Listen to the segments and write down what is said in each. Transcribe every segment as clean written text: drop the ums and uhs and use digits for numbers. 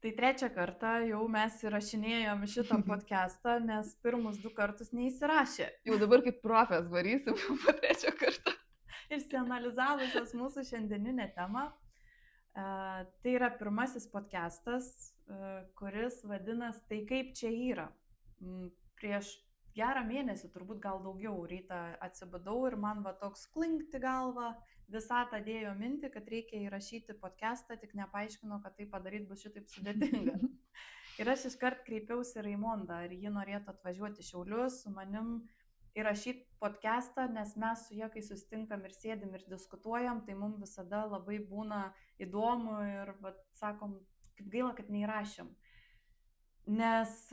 Tai trečią kartą jau mes įrašinėjom šitą podcastą, nes pirmus 2 kartus neįsirašė. Jau dabar kaip profes varysim po trečio karto. Išsianalizavusios mūsų šiandieninę temą. Tai yra pirmasis podcastas, kuris vadinasi Tai kaip čia yra. Prieš gerą mėnesį, turbūt gal daugiau, rytą atsibudau ir man va toks klinkti galva, visatą dėjo mintį, kad reikia įrašyti podcastą, tik nepaaiškino, kad tai padaryti bus šitaip sudėtinga. Ir aš iškart kreipiausi Raimondą, ar ji norėtų atvažiuoti į Šiaulius su manim įrašyti podcastą, nes mes su ja, kai susitinkam ir sėdim ir diskutuojam, tai mums visada labai būna įdomu ir vat, sakom, kaip gaila, kad neįrašėm. Nes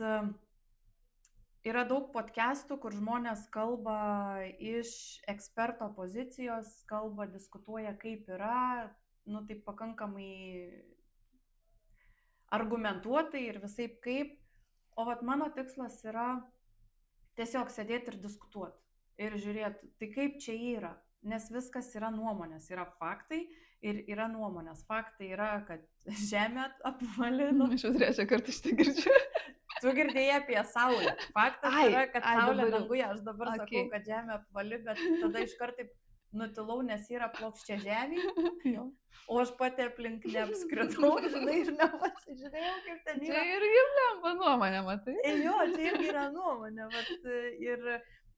yra daug podcastų, kur žmonės kalba iš eksperto pozicijos, kalba, diskutuoja kaip yra, taip pakankamai argumentuotai ir visaip kaip. O vat mano tikslas yra tiesiog sėdėti ir diskutuoti ir žiūrėti, tai kaip čia yra. Nes viskas yra nuomonės, yra faktai ir yra nuomonės. Faktai yra, kad Žemė apvali. Aš jau trečią kartą šitą girdžiu. Tu girdėjai apie Saulę. Faktas yra, kad Saulė danguje, aš dabar sakau, kad Žemė apvali, bet tada iškart taip nutilau, nes yra plokščia Žemė. O aš pati aplink neapskridau, žinai, ir nepasižiūrėjau, kaip ten yra. Čia ir lemba nuomonė, matai. Jo, čia irgi yra nuomonė.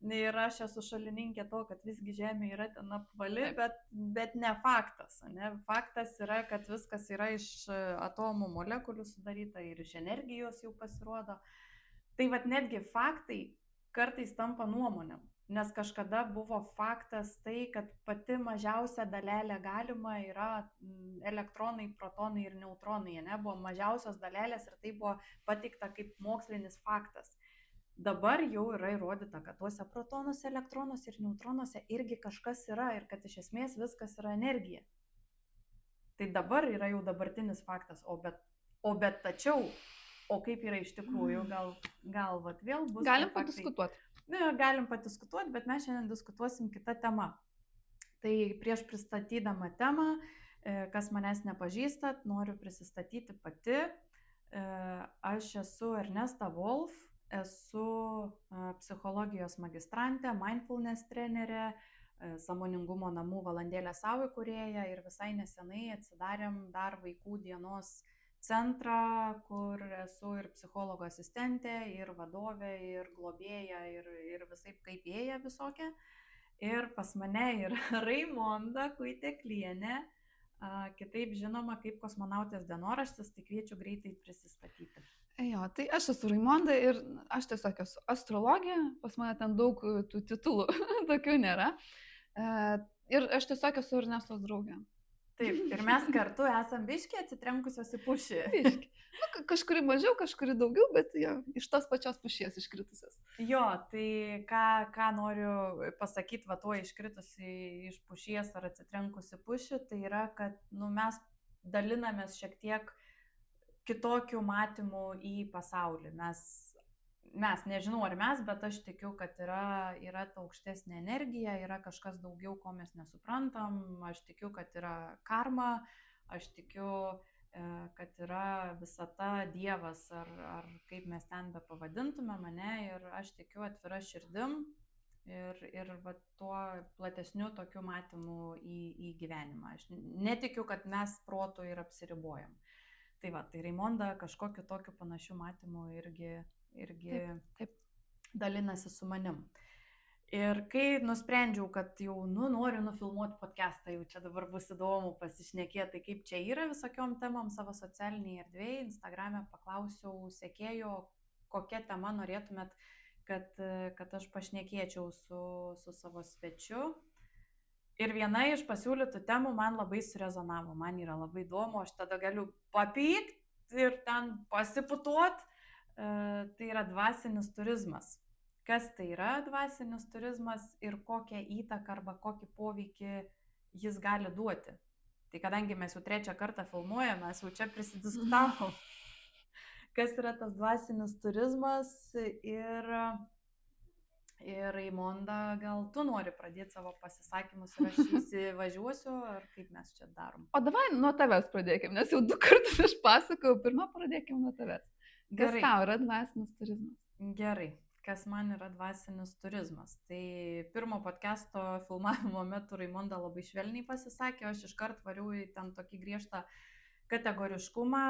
Ir aš esu šalininkė to, kad visgi Žemė yra ten apvali, bet ne faktas. Ne? Faktas yra, kad viskas yra iš atomų molekulių sudaryta ir iš energijos jau pasirodo. Tai vat netgi faktai kartais tampa nuomonėm. Nes kažkada buvo faktas tai, kad pati mažiausia dalelė galima yra elektronai, protonai ir neutronai. Ne? Buvo mažiausios dalelės ir tai buvo pateikta kaip mokslinis faktas. Dabar jau yra įrodyta, kad tuose protonuose, elektronuose ir neutronuose irgi kažkas yra ir kad iš esmės viskas yra energija. Tai dabar yra jau dabartinis faktas, o bet tačiau, o kaip yra iš tikrųjų, gal vat vėl bus. Galim padiskutuoti. Galim padiskutuoti, bet mes šiandien diskutuosim kitą temą. Tai prieš pristatydama temą, kas manęs nepažįstat, noriu prisistatyti pati. Aš esu Ernesta Wolf. Esu psichologijos magistrantė, mindfulness trenerė, sąmoningumo namų valandėlė savo įkūrėja ir visai nesenai atsidarėm dar vaikų dienos centrą, kur esu ir psichologo asistentė, ir vadovė, ir globėja, ir visaip kaip ėja visokia. Ir pas mane yra Raimonda Kuiteklienė, kitaip žinoma kaip kosmonautės dienoraštis, tai kviečiu greitai prisistatyti. Jo, tai aš esu Raimonda ir aš tiesiog esu astrologė, pas mane ten daug tų titulų tokių nėra. Ir aš tiesiog esu Ernestos draugė. Taip, ir mes kartu esam biški atsitrenkusios į pušį. Kažkuri mažiau, kažkuri daugiau, bet jo, iš tos pačios pušies iškritusios. Jo, tai ką noriu pasakyti, va tuo iškritusi iš pušies ar atsitrenkusi pušį, tai yra, kad mes dalinamės šiek tiek kitokių matymų į pasaulį. Mes nežinau ar mes, bet aš tikiu, kad yra ta aukštesnė energija, yra kažkas daugiau, ko mes nesuprantam, aš tikiu, kad yra karma, aš tikiu, kad yra visata, Dievas ar kaip mes ten be pavadintume mane ir aš tikiu atvira širdim ir va, tuo platesniu tokiu matymu į gyvenimą. Aš netikiu, kad mes protu ir apsiribojam. Tai va, tai Raimonda kažkokiu tokiu panašiu matymu irgi taip. Dalinasi su manim. Ir kai nusprendžiau, kad jau noriu nufilmuoti podcastą, jau čia dabar bus įdomu pasišnekėti, kaip čia yra visokiom temom savo socialiniai erdvėje, Instagrame paklausiau sekėjų, kokia tema norėtumėt, kad aš pašnekėčiau su savo svečiu. Ir viena iš pasiūlytų temų man labai surezonavo, man yra labai įdomu, aš tada galiu papykti ir ten pasiputuoti. Tai yra dvasinis turizmas. Kas tai yra dvasinis turizmas ir kokią įtaką arba kokį poveikį jis gali duoti. Tai kadangi mes jau trečią kartą filmuojame, mes jau čia prisidiskutavom, kas yra tas dvasinis turizmas ir Ir Raimonda, gal tu nori pradėti savo pasisakymus ir aš įsivažiuosiu, ar kaip mes čia darom? O davai nuo tavęs pradėkim, nes jau 2 kartus aš pasakojau, pirmą pradėkim nuo tavęs. Kas Gerai. tau yra dvasinis turizmas? Gerai. Kas man yra dvasinis turizmas? Tai pirmo podcast'o filmavimo metu Raimonda labai švelniai pasisakė, aš iškart variau į ten tokį griežtą kategoriškumą,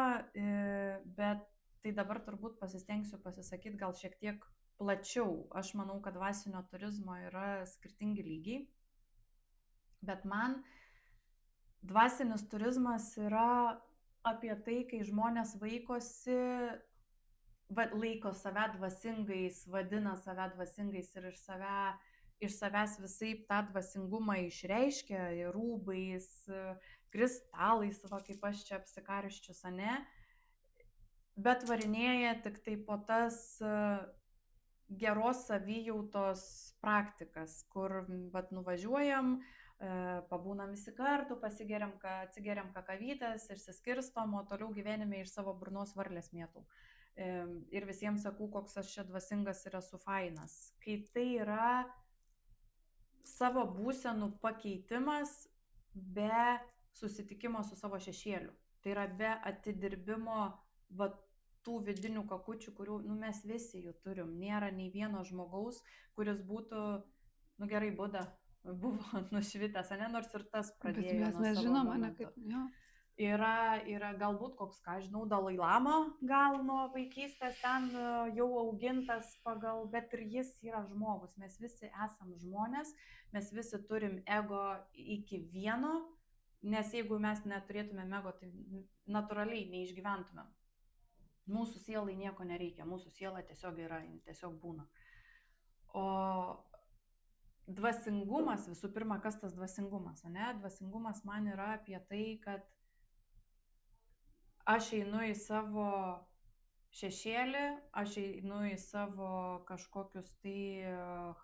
bet tai dabar turbūt pasistengsiu pasisakyti gal šiek tiek plačiau. Aš manau, kad dvasinio turizmo yra skirtingi lygiai, bet man dvasinis turizmas yra apie tai, kai žmonės laiko save dvasingais, vadina save dvasingais ir iš savęs visaip tą dvasingumą išreiškia rūbais, kristalais, va kaip aš čia apsikariščius, ane, bet varinėja tik tai po tas geros savijautos praktikas, kur vat nuvažiuojam, pabūnam visi kartu, atsigeriam kakavytės, išsiskirstom, o toliau gyvenime iš savo burnos varlės mėtų. Ir visiems sakau, koks aš čia dvasingas ir esu fainas. Kai tai yra savo būsenų pakeitimas be susitikimo su savo šešėliu. Tai yra be atidirbimo va tų vidinių kakučių, kurių mes visi jų turim. Nėra nei vieno žmogaus, kuris būtų, gerai, Buda buvo nušvitęs, ne, nors ir tas pradėjo. Bet mes žinom, ne kaip, jo. Yra galbūt koks, ką žinau, Dalai Lama, gal nuo vaikystės ten jau augintas pagal, bet ir jis yra žmogus. Mes visi esam žmonės, mes visi turim ego iki vieno, nes jeigu mes neturėtumėm ego, tai natūraliai neišgyventumėm. Mūsų sielai nieko nereikia, mūsų siela tiesiog yra, tiesiog būna. O dvasingumas, visų pirma, kas tas dvasingumas, ne? Dvasingumas man yra apie tai, kad aš einu į savo šešėlį, aš einu į savo kažkokius tai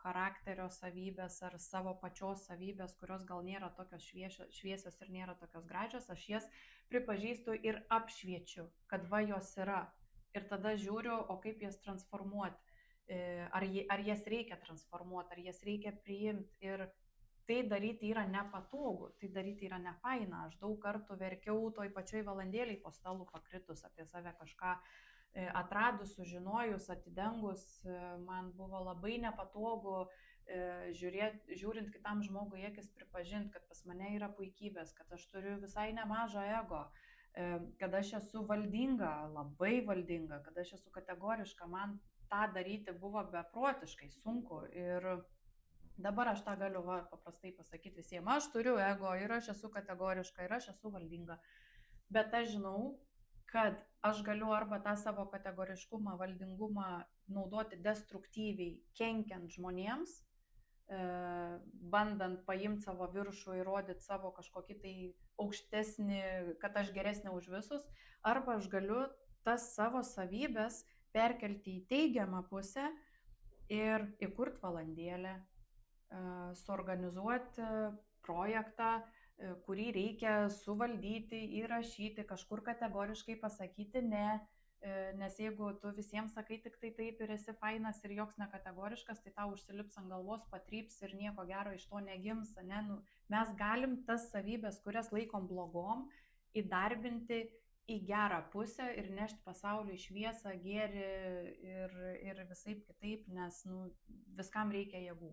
charakterio savybės ar savo pačios savybės, kurios gal nėra tokios šviesios ir nėra tokios gražios, aš jas pripažįstu ir apšviečiu, kad va jos yra. Ir tada žiūriu, o kaip jas transformuoti, ar jas reikia transformuoti, ar jas reikia priimti. Ir tai daryti yra nepatogu, tai daryti yra nefaina. Aš daug kartų verkiau toj pačioj valandėliai po stalu pakritus apie save kažką atradus, sužinojus, atidengus. Man buvo labai nepatogu žiūrint kitam žmogui į akis pripažinti, kad pas mane yra puikybės, kad aš turiu visai nemažą ego, kad aš esu valdinga, labai valdinga, kad aš esu kategoriška. Man tą daryti buvo beprotiškai sunku ir dabar aš tą galiu paprastai pasakyti visiems. Aš turiu ego ir aš esu kategoriška ir aš esu valdinga, bet aš žinau, kad aš galiu arba tą savo kategoriškumą, valdingumą naudoti destruktyviai, kenkiant žmonėms, bandant paimti savo viršų ir rodyti savo kažkokį tai aukštesnį, kad aš geresnė už visus, arba aš galiu tas savo savybės perkelti į teigiamą pusę ir įkurti valandėlę, suorganizuoti projektą, kurį reikia suvaldyti, įrašyti, kažkur kategoriškai pasakyti ne, nes jeigu tu visiems sakai tik tai taip ir esi fainas ir joks nekategoriškas, tai tau užsilips ant galvos, patryps ir nieko gero iš to negims, ne? Mes galim tas savybės, kurias laikom blogom, įdarbinti į gerą pusę ir nešti pasauliui šviesą, gėrį ir visaip kitaip, nes viskam reikia jėgų.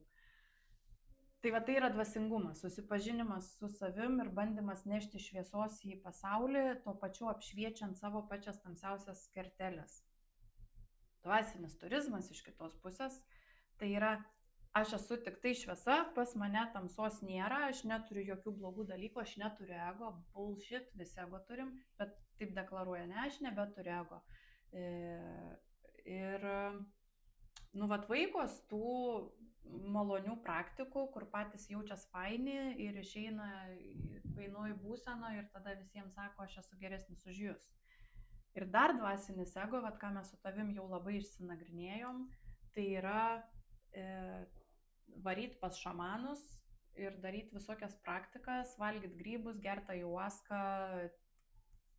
Tai va tai yra dvasingumas, susipažinimas su savim ir bandymas nešti šviesos į pasaulį, tuo pačiu apšviečiant savo pačias tamsiausias kerteles. Dvasinis turizmas iš kitos pusės, tai yra aš esu tik tai šviesa, pas mane tamsos nėra, aš neturiu jokių blogų dalykų, aš neturiu ego, bullshit, visi ego turim, bet taip deklaruoja, ne, aš nebeturiu ego. Ir vaikos tų malonių praktikų, kur patys jaučias faini ir išeina fainoj būseno ir tada visiems sako, aš esu geresnis už jūs. Ir dar dvasinis ego, ką mes su tavim jau labai išsinagrinėjom, tai yra varyti pas šamanus ir daryti visokias praktikas, valgyti grybus, gerti ayahuaską,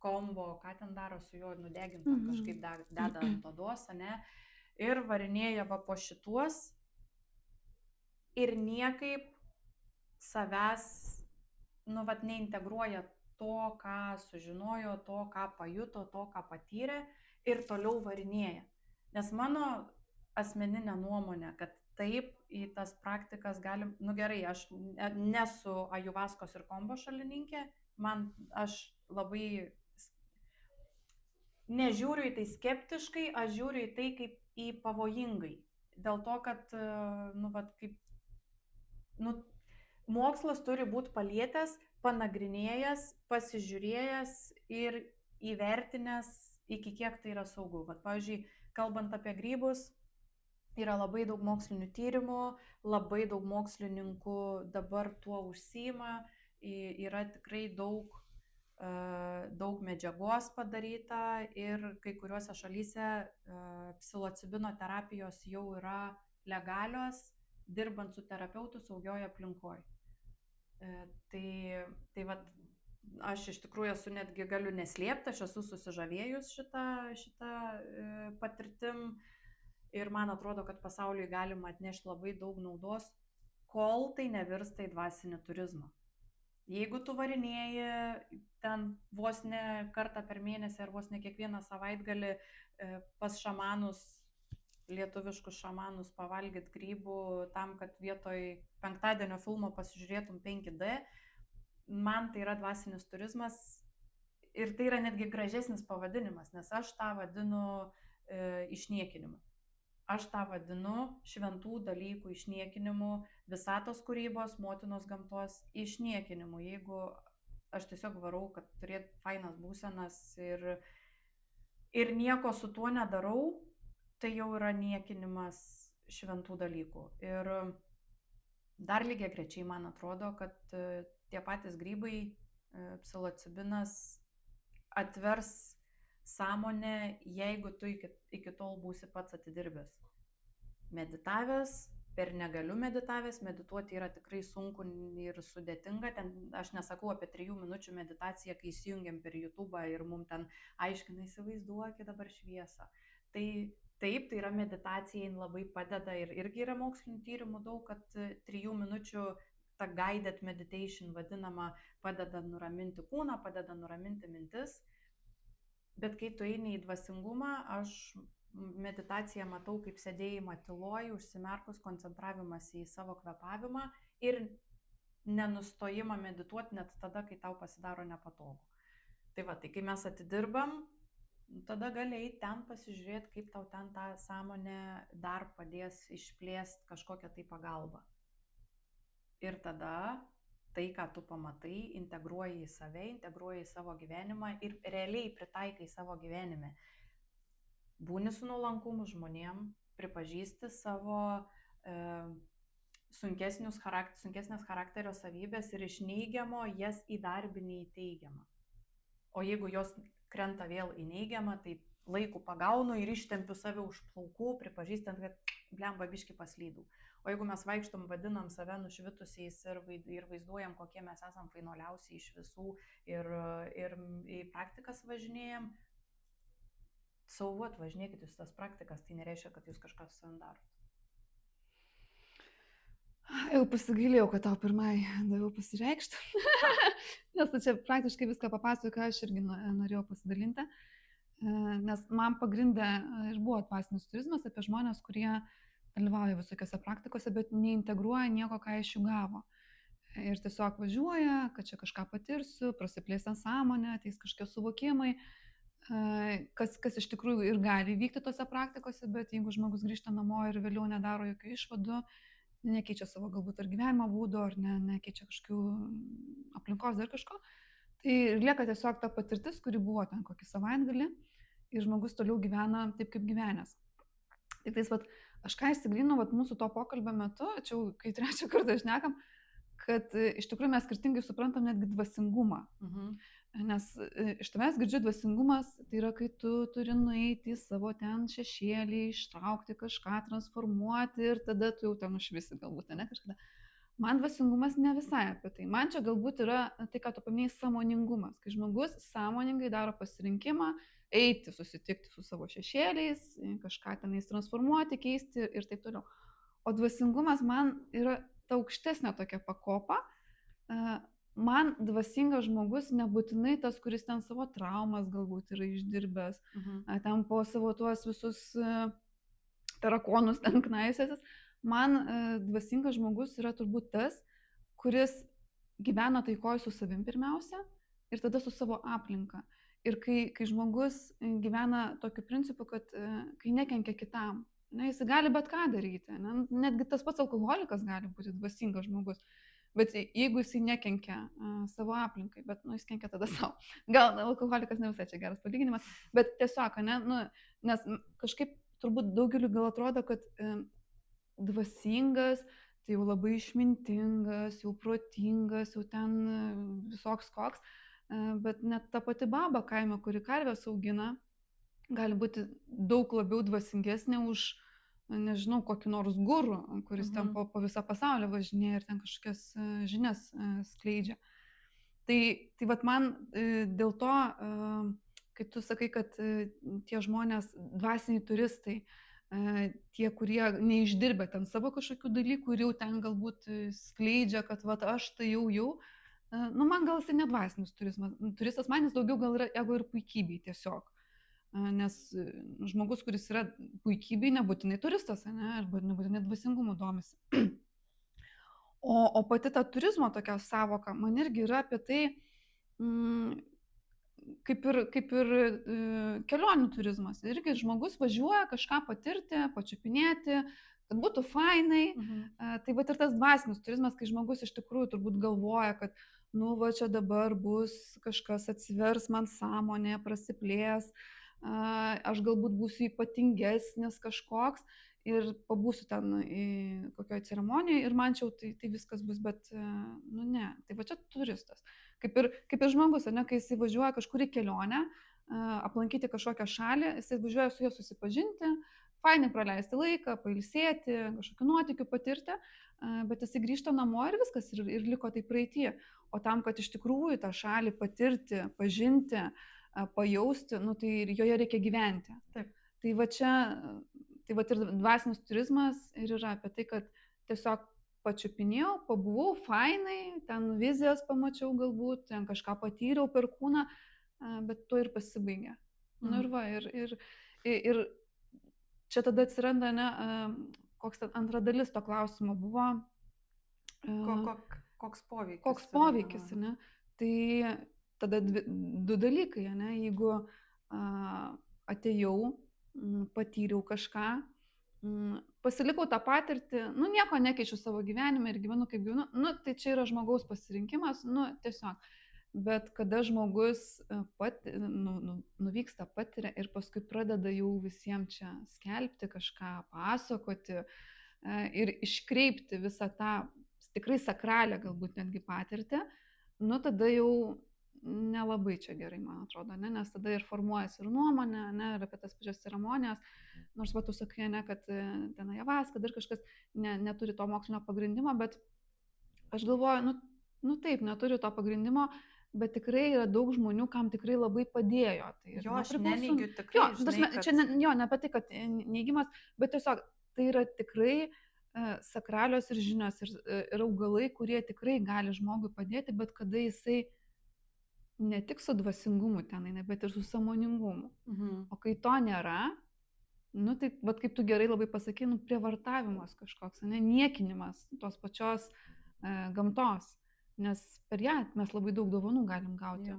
kombo, ką ten daro su juo, nudeginta, kažkaip deda ant odos, ne? Ir varinėja po šituos. ir niekaip savęs, neintegruoja to, ką sužinojo, to, ką pajuto, to, ką patyrė ir toliau varinėja. Nes mano asmeninė nuomonė, kad taip į tas praktikas galim, gerai, aš nesu ajuvaskos ir kombo šalininkė, aš labai nežiūriu į tai skeptiškai, aš žiūriu į tai kaip į pavojingai. Dėl to, kad, mokslas turi būti palietęs, panagrinėjęs, pasižiūrėjęs ir įvertinęs, iki kiek tai yra saugu. Pavyzdžiui, kalbant apie grybus, yra labai daug mokslinių tyrimų, labai daug mokslininkų dabar tuo užsiima, yra tikrai daug medžiagos padaryta ir kai kuriuose šalyse psilocibino terapijos jau yra legalios, dirbant su terapeutu saugioje aplinkoje. Tai aš iš tikrųjų esu, netgi galiu neslėpti, aš esu susižavėjus šitą patirtim ir man atrodo, kad pasauliui galima atnešti labai daug naudos, kol tai nevirsta į dvasinį turizmą. Jeigu tu varinėji ten vos ne kartą per mėnesį ar vos ne kiekvieną savaitgalį pas šamanus, lietuviškus šamanus pavalgyti grybų tam, kad vietoj penktadienio filmo pasižiūrėtum 5D, man tai yra dvasinis turizmas ir tai yra netgi gražesnis pavadinimas, nes aš tą vadinu išniekinimu. Aš tą vadinu šventų dalykų išniekinimu, visatos kūrybos, motinos gamtos išniekinimu. Jeigu aš tiesiog varau, kad turėt fainas būsenas ir nieko su tuo nedarau, tai jau yra niekinimas šventų dalykų. Ir dar lygiagrečiai man atrodo, kad tie patys grybai, psilocibinas atvers sąmonę, jeigu tu iki tol būsi pats atidirbęs. Meditavęs, per negaliu meditavęs, medituoti yra tikrai sunku ir sudėtinga. Ten aš nesakau apie 3 minučių meditaciją, kai įsijungiam per YouTube ir mums ten aiškina, įsivaizduokit dabar šviesą. Tai taip, tai yra meditacija, jin labai padeda ir irgi yra mokslinių tyrimų daug, kad 3 minučių ta guided meditation vadinama padeda nuraminti kūną, padeda nuraminti mintis. Bet kai tu eini į dvasingumą, aš meditaciją matau kaip sėdėjimą tyloj, užsimerkus, koncentravimas į savo kvėpavimą ir nenustojimą medituoti net tada, kai tau pasidaro nepatogu. Tai kai mes atidirbam, tada gali eiti ten pasižiūrėti, kaip tau ten tą sąmonę dar padės išplėsti kažkokią tai pagalbą. Ir tada tai, ką tu pamatai, integruoji į save, integruoji į savo gyvenimą ir realiai pritaikai savo gyvenime. Būni su nuolankumu žmonėm, pripažįsti savo sunkesnės charakterio savybės ir iš neigiamo jas įdarbini į teigiamą. O jeigu jos krenta vėl į neigiamą, tai laiku pagaunu ir ištempiu save už plaukų, pripažįstant, kad blemba biški paslydau. O jeigu mes vaikštom, vadinam save nušvitusiais ir vaizduojam, kokie mes esam fainoliausiai iš visų ir į praktikas važinėjam, važinėkit jūs tas praktikas, tai nereiškia, kad jūs kažką su savim darot. Jau pasigailėjau, kad tau pirmai daviau pasireikšti, nes tu čia praktiškai viską papasakojai, ką aš irgi norėjau pasidalinti, nes man pagrindė ir buvo dvasinis turizmas apie žmonės, kurie dalyvauja visokiose praktikose, bet neintegruoja nieko, ką iš jų gavo. Ir tiesiog važiuoja, kad čia kažką patirsiu, prasiplės ten sąmonė, ateis kažkokie suvokimai, kas iš tikrųjų ir gali vykti tose praktikose, bet jeigu žmogus grįžta namo ir vėliau nedaro jokių išvadų, nekeičia savo galbūt ar gyvenimo būdo, ar nekeičia kažkokių aplinkos dar kažko, tai lieka tiesiog ta patirtis, kuri buvo ten kokį savaitgalį ir žmogus toliau gyvena taip, kaip gyvenęs. Tik tais, aš ką įsigrinu, mūsų to pokalbio metu, čia jau kai 3 kartą šnekam, kad iš tikrųjų mes skirtingai suprantam netgi dvasingumą. Nes iš tavęs girdžiu dvasingumas, tai yra, kai tu turi nueiti į savo ten šešėlį, ištraukti kažką, transformuoti ir tada tu jau ten užvisi galbūt, ne kažkada. Man dvasingumas ne visai apie tai. Man čia galbūt yra tai, ką tu paminėjai, sąmoningumas. Kai žmogus sąmoningai daro pasirinkimą eiti, susitikti su savo šešėliais, kažką tenais transformuoti, keisti ir taip toliau. O dvasingumas man yra ta aukštesnė tokia pakopa. Man dvasingas žmogus nebūtinai tas, kuris ten savo traumas galbūt yra išdirbęs, ten po savo tuos visus tarakonus ten knaisėsis. Man dvasingas žmogus yra turbūt tas, kuris gyvena taikoje su savim pirmiausia ir tada su savo aplinka. Ir kai žmogus gyvena tokiu principu, kad kai nekenkia kitam, jis gali bet ką daryti. Netgi tas pats alkoholikas gali būti dvasingas žmogus. Bet jeigu jisai nekenkia savo aplinkai, bet jis kenkia tada savo. Gal alkoholikas ne visai čia geras palyginimas, bet tiesiog, nes kažkaip turbūt daugeliu gal atrodo, kad dvasingas, tai jau labai išmintingas, jau protingas, jau ten visoks koks. Bet net ta pati baba kaime, kuri karvės augina, gali būti daug labiau dvasingesnė už, nežinau, kokį nors guru, kuris ten po visą pasaulį važinėja ir ten kažkokias žinias skleidžia. Tai vat man dėl to, kai tu sakai, kad tie žmonės, dvasiniai turistai, tie, kurie neišdirbė ten savo kažkokių dalykų ir jau ten galbūt skleidžia, kad vat aš tai jau, man gal jisai nedvasinis turistas, man jis daugiau gal yra ego ir puikybei tiesiog. Nes žmogus, kuris yra puikybei, nebūtinai turistas, arba nebūtinai dvasingumu domisi. O pati ta turizmo tokia savoka, man irgi yra apie tai, kaip ir kelionių turizmas. Irgi žmogus važiuoja kažką patirti, pačiupinėti, kad būtų fainai. Tai va ir tas dvasinis turizmas, kai žmogus iš tikrųjų turbūt galvoja, kad va čia dabar bus kažkas atsivers man sąmonė, prasiplės, aš galbūt būsiu ypatingesnis kažkoks ir pabūsiu ten į kokioje ceremonijoje ir man čia tai viskas bus, bet ne, tai va čia turistas. Kaip ir žmogus, kai jisai važiuoja kažkur į kelionę, aplankyti kažkokią šalį, jisai važiuoja su juo susipažinti, fainai praleisti laiką, pailsėti, kažkokių nuotykių patirti, bet jisai grįžta namo ir viskas, ir liko tai praeityje. O tam, kad iš tikrųjų tą šalį patirti, pažinti, pajausti, tai ir joje reikia gyventi. Taip. Tai va čia, tai va ir dvasinis turizmas ir yra apie tai, kad tiesiog pačiupinėjau, pabuvau fainai, ten vizijas pamačiau galbūt, ten kažką patyriau per kūną, bet tuo ir pasibaigė. Ir va, ir čia tada atsiranda, koks antra dalis to klausimo buvo. Koks poveikis? Koks poveikis, ne? Tai tada du dalykai, ne? Jeigu atėjau, patyriau kažką, pasilikau tą patirtį, nieko nekeičiu savo gyvenime ir gyvenu kaip gyvenu, tai čia yra žmogaus pasirinkimas, tiesiog. Bet kada žmogus nuvyksta, patiria ir paskui pradeda jau visiems čia skelbti kažką, pasakoti ir iškreipti visą tą tikrai sakralią galbūt netgi patirtį, tada jau nelabai čia gerai, man atrodo, nes tada ir formuojasi ir nuomonė, ir apie tas pačias ceremonijas, nors tu sakai, kad ten ajavaska, dar kažkas neturi to mokslinio pagrindimo, bet aš galvoju, taip, neturi to pagrindimo, bet tikrai yra daug žmonių, kam tikrai labai padėjo. Tai, aš neneigiu tikrai. Čia ne apie tai, kad neigimas, bet tiesiog tai yra tikrai sakralios ir žinios ir augalai, kurie tikrai gali žmogui padėti, bet kada jisai ne tik su dvasingumu ten, bet ir su sąmoningumu. O kai to nėra, tai kaip tu gerai labai pasakai, prievartavimas kažkoks, niekinimas tos pačios gamtos, nes per ją mes labai daug dovanų galim gauti.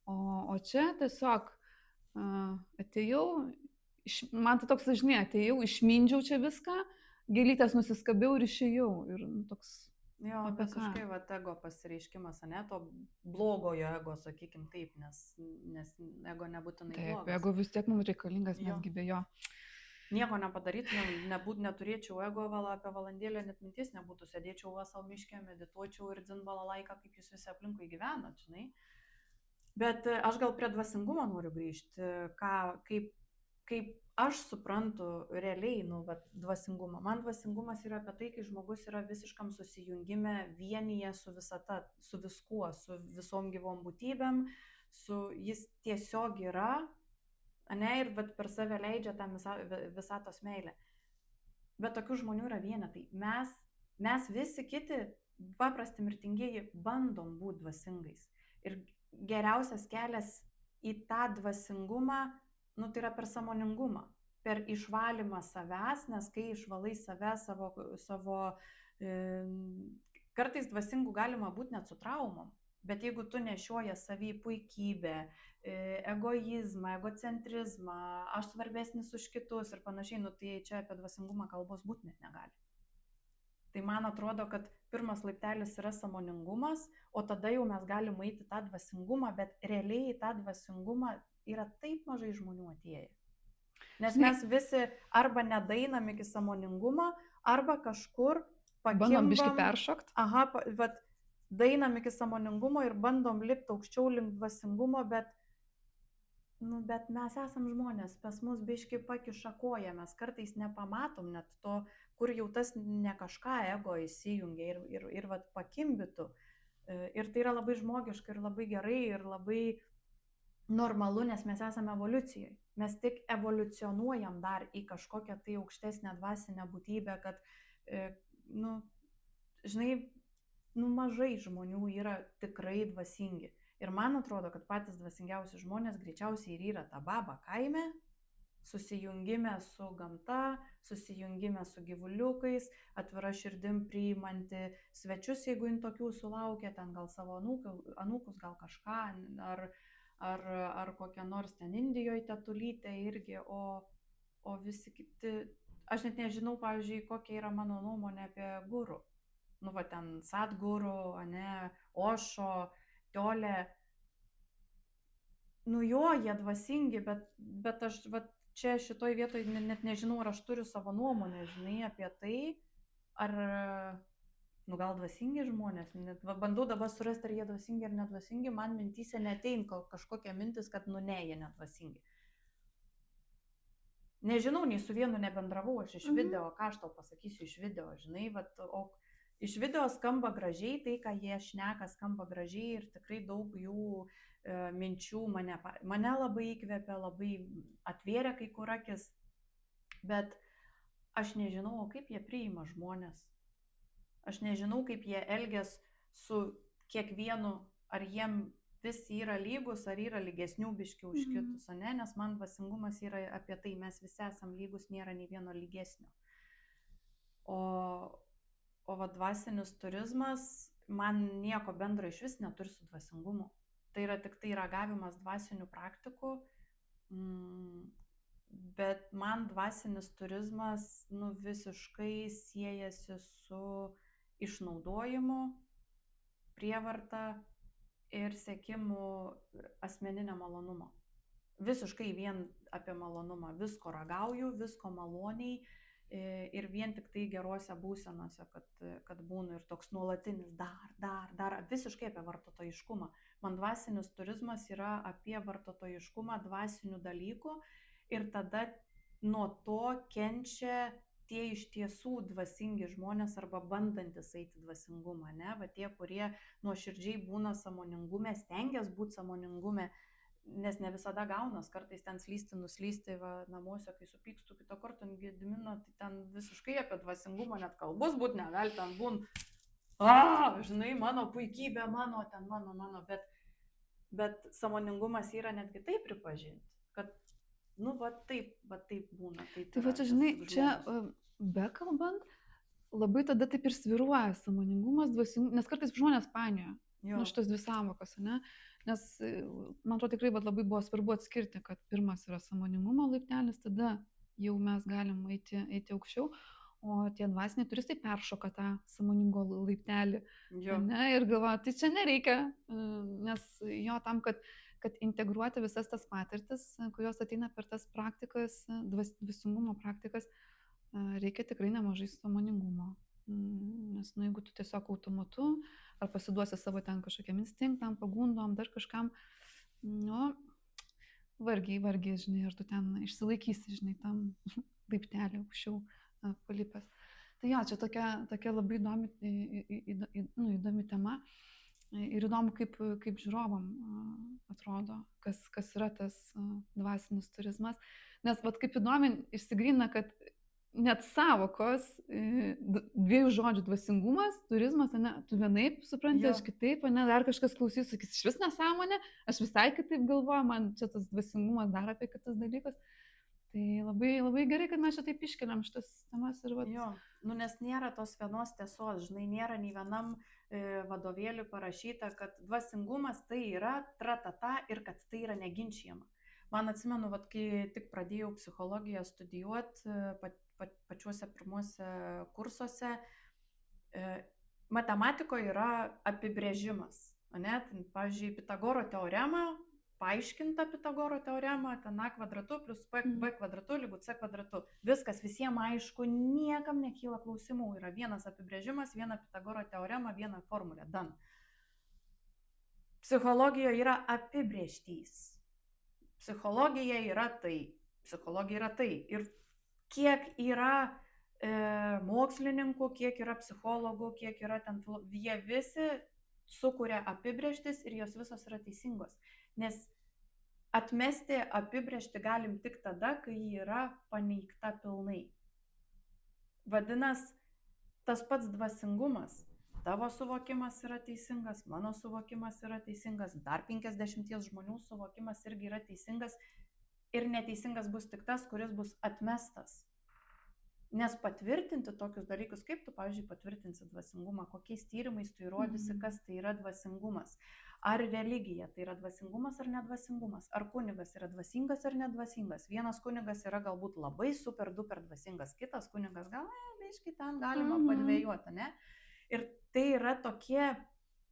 O čia tiesiog atėjau, man tai toks, atėjau, išmindžiau čia viską, gėlytės nusiskabiau ir išėjau. Ir toks... Visiškai ego pasireiškimas, to blogojo ego, sakykim taip, nes ego nebūtinai blogas. Taip, ego vis tiek mums reikalingas, nesgi be jo. Nieko nepadarytumėm, neturėčiau ego, apie valandėlę net mintis nebūtų, sėdėčiau savo miške, medituočiau ir dzinbalą laiką, kaip jūs visi aplinkui gyvenat, žinai. Bet aš gal prie dvasingumo noriu grįžti, kaip aš suprantu realiai, dvasingumą. Man dvasingumas yra apie tai, kai žmogus yra visiškam susijungime, vienyje su visata, su viskuo, su visom gyvom būtybėm, jis tiesiog yra, ir per save leidžia tą visatos meilę. bet tokių žmonių yra vienetai. Mes visi kiti, paprasti mirtingieji, bandom būti dvasingais. Ir geriausias kelias į tą dvasingumą, tai yra per sąmoningumą, per išvalymą savęs, nes kai išvalai save, kartais dvasingų galima būti net su traumom, bet jeigu tu nešioji savy puikybę, egoizmą, egocentrizmą, aš svarbesnis už kitus ir panašiai, tai čia apie dvasingumą kalbos būti net negali. Tai man atrodo, kad pirmas laiptelis yra sąmoningumas, o tada jau mes galim eiti tą dvasingumą, bet realiai į tą dvasingumą yra taip mažai žmonių atėję. Nes mes visi arba nedainam iki sąmoningumo, arba kažkur pakimbam. Bandom biškį peršokt. Dainam iki sąmoningumo ir bandom lipti aukščiau link dvasingumo, bet mes esam žmonės, pas mus biškį pakiša koją, mes kartais nepamatom net to, kur jau tas ne kažką ego įsijungia ir pakimbitų. Ir tai yra labai žmogiška ir labai gerai ir labai normalu, nes mes esame evoliucijoje. Mes tik evoliucionuojam dar į kažkokią tai aukštesnę dvasinę būtybę, kad, mažai žmonių yra tikrai dvasingi. Ir man atrodo, kad patys dvasingiausi žmonės greičiausiai ir yra ta baba kaime, susijungime su gamta, susijungime su gyvuliukais, atvira širdim priimanti svečius, jeigu jin tokių sulaukia, ten gal savo anūkus, gal kažką, ar kokią nors ten Indijoje tetulytę irgi, o visi kiti, aš net nežinau, pavyzdžiui, kokia yra mano nuomonė apie guru. Ten Sadguru, Ošo, Tiolė. Jie dvasingi, bet aš čia šitoj vietoj net nežinau, ar aš turiu savo nuomonę, apie tai, ar, gal dvasingi žmonės. Bandau dabar surasti, ar jie dvasingi ar nedvasingi, man mintyse neteina kažkokia mintis, kad jie nedvasingi. Nežinau, nei su vienu nebendravau, aš iš video, ką aš tau pasakysiu iš video, o iš video skamba gražiai, tai, ką jie šneka, skamba gražiai ir tikrai daug jų minčių mane labai įkvėpė, labai atvėrė kai kur akis, bet aš nežinau, kaip jie priima žmonės. Aš nežinau, kaip jie elgias su kiekvienu, ar jiem visi yra lygus, ar yra lygesnių biškių už kitus, nes man dvasingumas yra apie tai, mes visi esam lygus, nėra nei vieno lygesnio. O dvasinis turizmas man nieko bendro iš vis neturi su dvasingumu. Tai yra tik tai ragavimas dvasinių praktikų, bet man dvasinis turizmas visiškai siejasi su išnaudojimu, prievarta ir siekimu asmeninio malonumo. Visiškai vien apie malonumą. Visko ragauju, visko maloniai. Ir vien tik tai gerose būsenose, kad būna ir toks nuolatinis dar, visiškai apie vartotojiškumą. Man dvasinis turizmas yra apie vartotojiškumą dvasinių dalykų ir tada nuo to kenčia tie iš tiesų dvasingi žmonės arba bandantis eiti dvasingumą, tie, kurie nuoširdžiai būna sąmoningume, stengiasi būti sąmoningume, nes ne visada gaunas, kartais ten nuslysti namuose, kai supykstu kitą kartą ant Gedimino, tai ten visiškai apie dvasingumą net kalbos būt negali, ten būn, mano puikybė, mano, bet sąmoningumas yra netgi taip pripažinti, kad, taip būna. Tai čia bekalbant, labai tada taip ir sviruoja sąmoningumas, dvasingumas, nes kartais žmonės painioja. Šitos dvi sąvokos, nes man atrodo tikrai labai buvo svarbu atskirti, kad pirmas yra sąmoningumo laiptelis, tada jau mes galim eiti aukščiau, o tie dvasiniai turistai peršoka tą sąmoningo laiptelį. Ir galvoja, tai čia nereikia, nes tam, kad integruoti visas tas patirtis, kurios ateina per tas praktikas, dvasingumo praktikas, reikia tikrai nemažai sąmoningumo. Nes jeigu tu tiesiog automatu ar pasiduosi savo ten kažkokiam instinktam, pagundom, dar kažkam, vargiai, ar tu ten išsilaikysi, tam laiptelį aukščiau palipęs. Tai čia tokia labai įdomi tema ir įdomu, kaip žiūrovam atrodo, kas yra tas dvasinis turizmas. Nes kaip įdomi išsigrina, kad net savokos, dviejų žodžių dvasingumas, turizmas, ne, tu vienaip supranti, Jo. aš kitaip, ne, dar kažkas klausys, sakys, iš vis nesąmonė, aš visai kitaip galvoju, man čia tas dvasingumas dar apie kitus dalykus. Tai labai, labai gerai, kad mes čia taip iškeliam šitas temas ir vat. Jo, nes nėra tos vienos tiesos, žinai, nėra nei vienam vadovėliui parašyta, kad dvasingumas tai yra tratata ir kad tai yra neginčiama. Man atsimenu, vat, kai tik pradėjau psichologiją studijuoti pačiuose pirmuose kursuose, matematikoje yra apibrėžimas. Ne? Pavyzdžiui, Pitagoro teorema, paaiškinta Pitagoro teorema, ten a kvadratu plus b kvadratu lygu c kvadratu. Viskas visiems aišku, niekam nekyla klausimų. Yra vienas apibrėžimas, viena Pitagoro teorema, viena formulė. Dan. Psichologijoje yra apibrėžtys. Psichologija yra tai. Psichologija yra tai. Ir kiek yra mokslininkų, kiek yra psichologų, kiek yra ten, jie visi sukuria apibrėžtis ir jos visos yra teisingos. Nes atmesti apibrėžti galim tik tada, kai ji yra paneigta pilnai. Vadinasi, tas pats dvasingumas. Tavo suvokimas yra teisingas, mano suvokimas yra teisingas, dar 50 žmonių suvokimas irgi yra teisingas ir neteisingas bus tik tas, kuris bus atmestas. Nes patvirtinti tokius dalykus, kaip tu, pavyzdžiui, patvirtinsi dvasingumą, kokiais tyrimais tu įrodysi, kas tai yra dvasingumas. Ar religija tai yra dvasingumas ar nedvasingumas, ar kunigas yra dvasingas ar nedvasingas. Vienas kunigas yra galbūt labai super duper dvasingas, kitas kunigas gal, biškai ten galima padvėjuoti, ne? Ir tai yra tokie,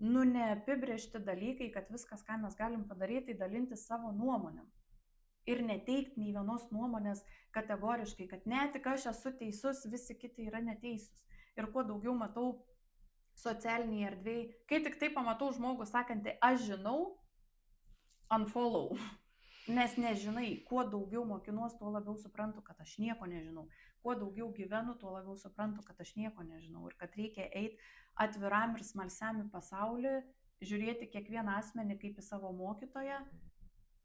neapibrėžti dalykai, kad viskas, ką mes galim padaryti, dalinti savo nuomonėm. Ir neteikti nei vienos nuomonės kategoriškai, kad ne tik aš esu teisus, visi kiti yra neteisūs. Ir kuo daugiau matau socialiniai erdvėjai, kai tik tai pamatau žmogų sakantį, aš žinau, unfollow. Nes nežinai, kuo daugiau mokinuos, tuo labiau suprantu, kad aš nieko nežinau. Kuo daugiau gyvenu, tuo labiau suprantu, kad aš nieko nežinau. Ir kad reikia eiti atviram ir smalsiam į pasaulį, žiūrėti kiekvieną asmenį kaip į savo mokytoją.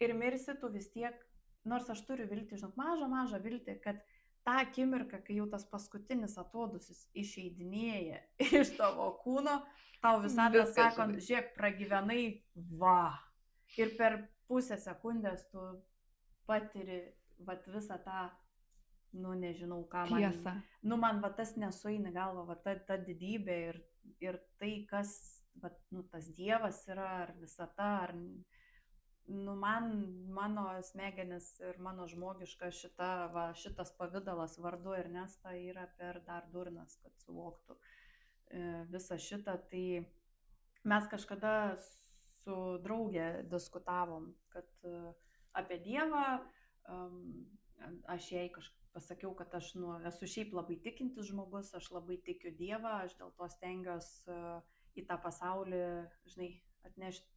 Ir mirsi tu vis tiek, nors aš turiu viltį, žinok, mažą viltį, kad tą akimirką, kai jau tas paskutinis atodusis išeidinėja iš tavo kūno, tau visada sakant, žiūrėk, pragyvenai, va. Ir per pusę sekundės tu patiri visą tą, nežinau ką man. Tiesa. Man tas nesueina galva, ta didybė ir tai, kas, tas Dievas yra, ar visata, ar... mano smegenis ir mano žmogiška šitas pavidalas vardu Ernesta yra per dar durnas, kad suvoktų visą šitą. Tai mes kažkada su draugė diskutavom, kad apie Dievą, aš jai pasakiau, kad aš esu šiaip labai tikintis žmogus, aš labai tikiu Dievą, aš dėl to stengiuosi į tą pasaulį, žinai, atnešti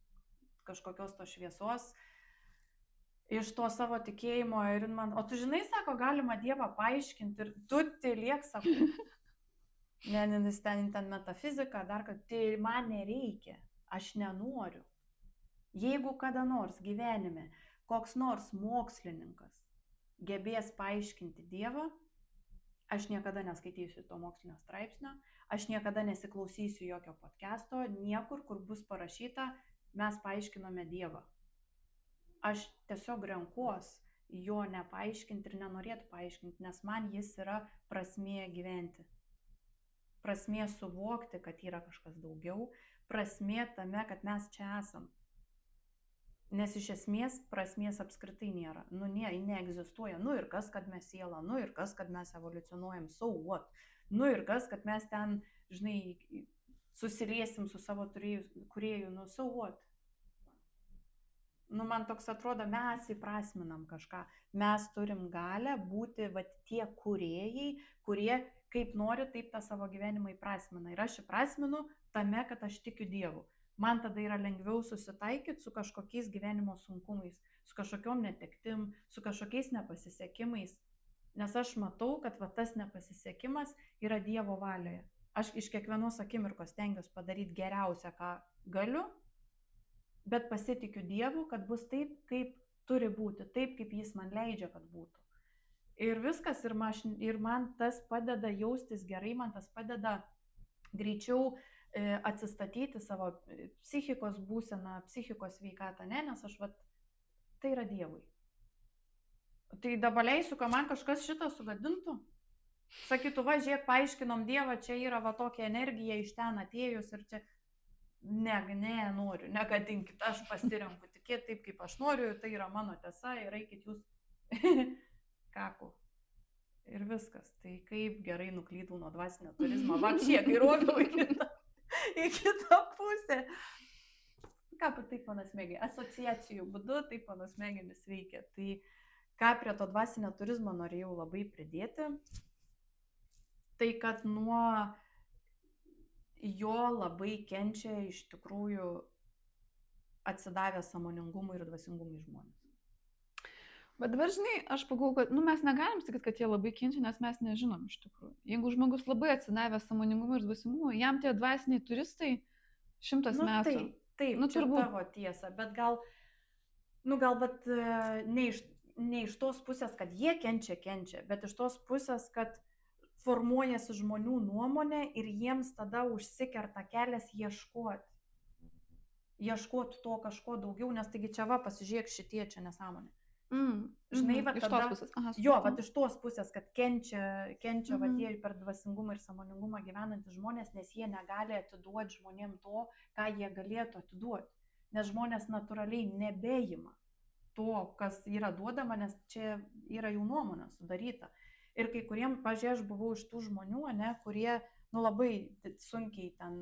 kažkokios tos šviesos iš to savo tikėjimo. Ir man, o tu žinai, sako, galima Dievą paaiškinti ir tu tylėk, sako, nes ten metafizika, dar kad tai man nereikia, aš nenoriu. Jeigu kada nors gyvenime koks nors mokslininkas gebės paaiškinti Dievą, aš niekada neskaitysiu to mokslinio straipsnio, aš niekada nesiklausysiu jokio podcasto, niekur, kur bus parašyta, mes paaiškinome Dievą. Aš tiesiog renkuos jo nepaaiškinti ir nenorėtų paaiškinti, nes man jis yra prasmė gyventi. Prasmė suvokti, kad yra kažkas daugiau, prasmė tame, kad mes čia esam. Nes iš esmės prasmės apskritai nėra. Neegzistuoja. Ir kas, kad mes siela, ir kas, kad mes evoliucionuojam, so what? Ir kas, kad mes ten, žinai, susiliesim su savo kūrėju, so what? Man toks atrodo, mes įprasminam kažką. Mes turim galę būti tie kūrėjai, kurie kaip nori, taip tą savo gyvenimą įprasmina. Ir aš įprasminu tame, kad aš tikiu Dievu. Man tada yra lengviau susitaikyti su kažkokiais gyvenimo sunkumais, su kažkokiom netektim, su kažkokiais nepasisekimais. Nes aš matau, kad tas nepasisekimas yra Dievo valioje. Aš iš kiekvienos akimirkos stengiuosi padaryti geriausią, ką galiu, bet pasitikiu Dievu, kad bus taip, kaip turi būti, taip, kaip jis man leidžia, kad būtų. Ir viskas, ir man tas padeda jaustis gerai, man tas padeda greičiau atsistatyti savo psichikos būseną, psichikos sveikatą, ne, nes aš tai yra Dievui. Tai dabar leisiu, kad man kažkas šitą sugadintų. Sakytų, žiūrėk, paaiškinom Dievą, čia yra tokia energija iš ten atėjus ir čia, ne, noriu, negadinkit, aš pasirenku tikėti taip, kaip aš noriu, tai yra mano tiesa ir eikit jūs kaku. Ir viskas. Tai kaip gerai nuklydau nuo dvasinio turizmo, vapšie, kai roviau į kitą pusę. Ką taip mano smegenys, asociacijų būdu taip mano smegenys veikia. Tai ką prie to dvasinio turizmo norėjau labai pridėti, tai kad nuo jo labai kenčia iš tikrųjų atsidavę sąmoningumui ir dvasingumui žmonės. Bet dabar, žinai, aš pagalvoju, kad mes negalim sakyti, kad jie labai kenčia, nes mes nežinom iš tikrųjų. Jeigu žmogus labai atsidavė sąmoningumui ir dvasingumui, jam tie dvasiniai turistai 100 metų. Taip, čia tavo tiesa, bet bet ne iš tos pusės, kad jie kenčia, bet iš tos pusės, kad formuojasi žmonių nuomonė ir jiems tada užsikerta kelias ieškoti to kažko daugiau, nes taigi čia pasižiūrėk šitie čia nesąmonė. Žinai, iš tos pusės. Aha, iš tos pusės, kad kenčia tie per dvasingumą ir sąmoningumą gyvenantys žmonės, nes jie negali atiduoti žmonėm to, ką jie galėtų atiduoti. Nes žmonės natūraliai nebeima to, kas yra duodama, nes čia yra jų nuomonė sudaryta. Ir kai kuriem, pažiūrėjau, aš buvau iš tų žmonių, kurie labai sunkiai ten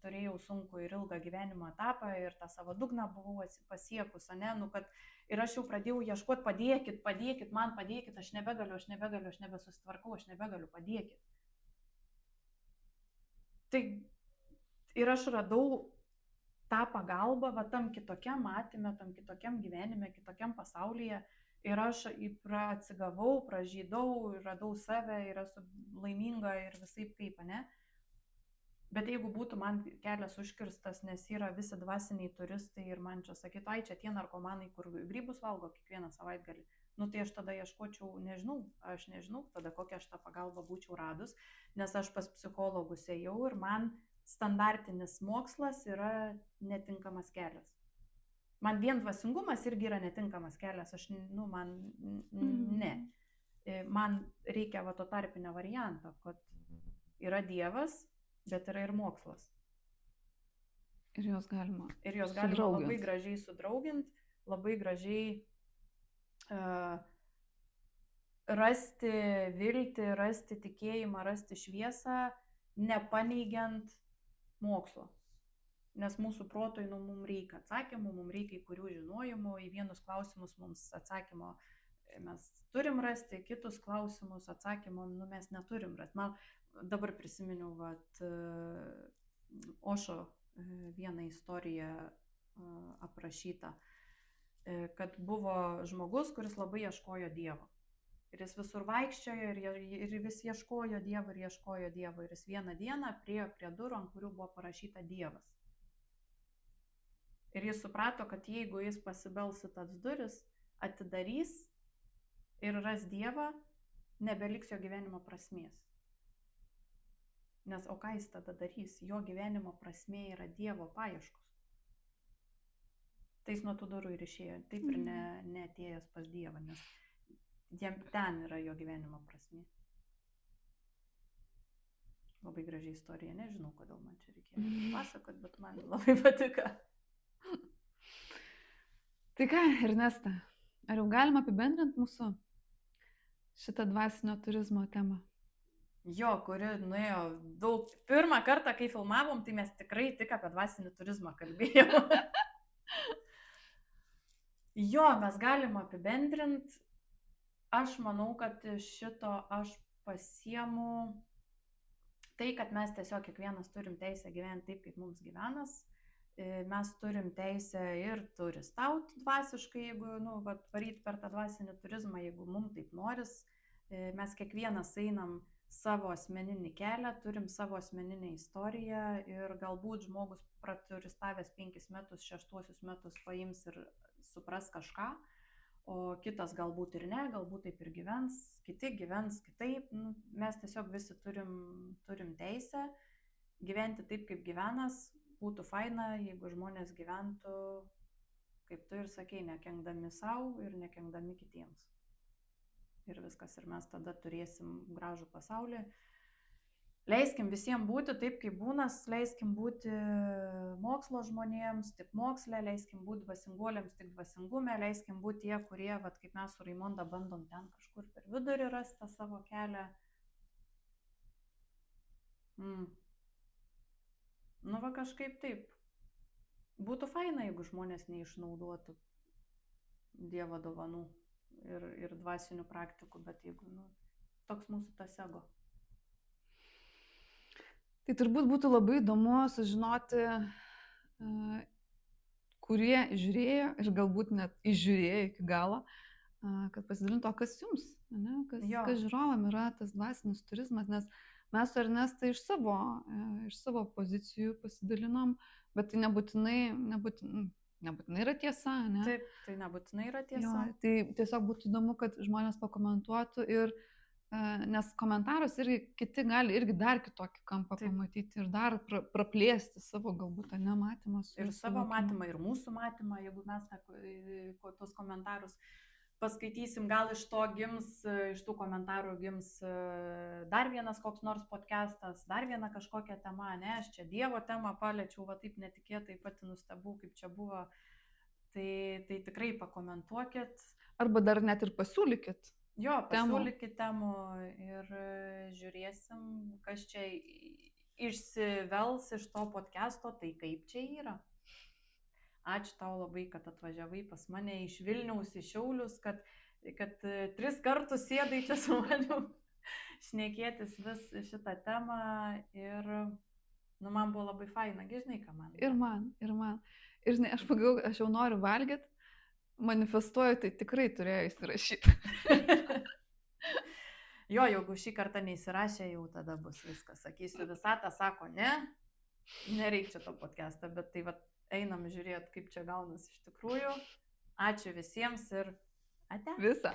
turėjau sunkų ir ilgą gyvenimo etapą ir tą savo dugną buvau pasiekus, kad ir aš jau pradėjau ieškoti, padėkit, man padėkit, aš nebegaliu, aš nebesusitvarkau, aš nebegaliu, padėkit. Tai ir aš radau tą pagalbą tam kitokiam matyme, tam kitokiam gyvenime, kitokiam pasaulyje. Ir aš atsigavau, pražydau, radau save ir esu laiminga ir visaip kaip, ne? Bet jeigu būtų man kelias užkirstas, nes yra visi dvasiniai turistai ir man čia sakytų, čia tie narkomanai, kur grybus valgo kiekvieną savaitgalį, tai aš tada ieškočiau, aš nežinau tada kokią aš tą pagalbą būčiau radus, nes aš pas psichologus ėjau ir man standartinis mokslas yra netinkamas kelias. Man vien dvasingumas irgi yra netinkamas kelias, ne. Man reikia to tarpinio varianto, kad yra Dievas, bet yra ir mokslas. Ir jos galima labai gražiai sudrauginti, labai gražiai rasti viltį, rasti tikėjimą, rasti šviesą, nepaneigiant mokslo. Nes mūsų protui mums reikia atsakymų, mums reikia į kurių žinojimų, į vienus klausimus mums atsakymo mes turim rasti, kitus klausimus atsakymo mes neturim rasti. Man dabar prisiminiau Ošo vieną istoriją aprašytą, kad buvo žmogus, kuris labai ieškojo Dievo. Ir jis visur vaikščiojo ir vis ieškojo Dievo ir ieškojo Dievo. Ir jis vieną dieną priėjo prie durų, ant kurių buvo parašyta Dievas. Ir jis suprato, kad jeigu jis pasibels į tas duris, atidarys ir ras Dievą, nebeliks jo gyvenimo prasmės. Nes o ką jis tada darys? Jo gyvenimo prasmė yra Dievo paieškos. Tai jis nuo tų durų ir išėjo, taip ir neatėjęs pas Dievą, nes ten yra jo gyvenimo prasmė. Labai gražiai istorija, nežinau, kodėl man čia reikėjo pasakot, bet man labai patiko. Tai ką, Ernesta, ar jau galima apibendrinti mūsų šitą dvasinio turizmo temą? Jo, kuri nuėjo daug. Pirmą kartą, kai filmavom, tai mes tikrai tik apie dvasinį turizmą kalbėjom. Jo, mes galim apibendrinti. Aš manau, kad šito aš pasiemu tai, kad mes tiesiog kiekvienas turim teisę gyventi taip, kaip mums gyvenas. Mes turim teisę ir turistauti dvasiškai, jeigu varyti per tą dvasinį turizmą, jeigu mums taip noris. Mes kiekvienas einam savo asmeninį kelią, turim savo asmeninę istoriją ir galbūt žmogus praturistavęs 5 metus, 6 metus paims ir supras kažką, o kitas galbūt ir ne, galbūt taip ir gyvens, kiti gyvens kitaip. Nu, mes tiesiog visi turim teisę gyventi taip, kaip gyvenas. Būtų faina, jeigu žmonės gyventų, kaip tu ir sakei, nekenkdami savo ir nekenkdami kitiems. Ir viskas, ir mes tada turėsim gražų pasaulį. Leiskim visiems būti taip, kaip būnas, leiskim būti mokslo žmonėms, tik moksle, leiskim būti dvasinguoliams, tik dvasingume, leiskim būti tie, kurie, vat, kaip mes su Raimonda bandom ten kažkur per vidurį rasti savo kelią. Nu va kažkaip taip. Būtų faina, jeigu žmonės neišnaudotų Dievo dovanų ir dvasinių praktikų, bet jeigu, toks mūsų tas ego. Tai turbūt būtų labai įdomu sužinoti, kurie žiūrėjo ir galbūt net išžiūrėjo iki galo, kad pasidalinto, kas jums, ne? Kas žiūrovam yra tas dvasinis turizmas, nes mes su Ernesta iš savo pozicijų pasidalinom, bet tai nebūtinai yra tiesa, ne? Taip, tai nebūtinai yra tiesa. Jo, tai tiesiog būtų įdomu, kad žmonės pakomentuotų ir nes komentaras irgi kiti gali irgi dar kitokį kampą pamatyti ir dar praplėsti savo galbūt nematymą. Ir savo matymą, ir mūsų matymą, jeigu mes tuos komentarus paskaitysim, gal iš tų komentarų gims dar vienas koks nors podcastas, dar viena kažkokia tema, ne, aš čia Dievo temą paliečiau, va taip netikėtai pati nustebau, kaip čia buvo, tai tikrai pakomentuokit. Arba dar net ir pasiūlykit. Jo, pasiūlykit temų ir žiūrėsim, kas čia išsivels iš to podcast'o, tai kaip čia yra. Ačiū tau labai, kad atvažiavai pas mane iš Vilniaus, iš Šiaulius, kad 3 kartus sėdai čia su manim šnekėtis vis šitą temą ir man buvo labai faina, žinai, ką man. Ir man. Ir žinai, aš pagalvojau, aš jau noriu valgyti. Manifestuoju, tai tikrai turėjo įsirašyti. Jo, jeigu šį kartą neįsirašė, jau tada bus viskas. Sakysiu, visata sako, ne, nereikia to podcast'ą, bet tai va, einam žiūrėti, kaip čia gaunas iš tikrųjų. Ačiū visiems ir ate. Visa.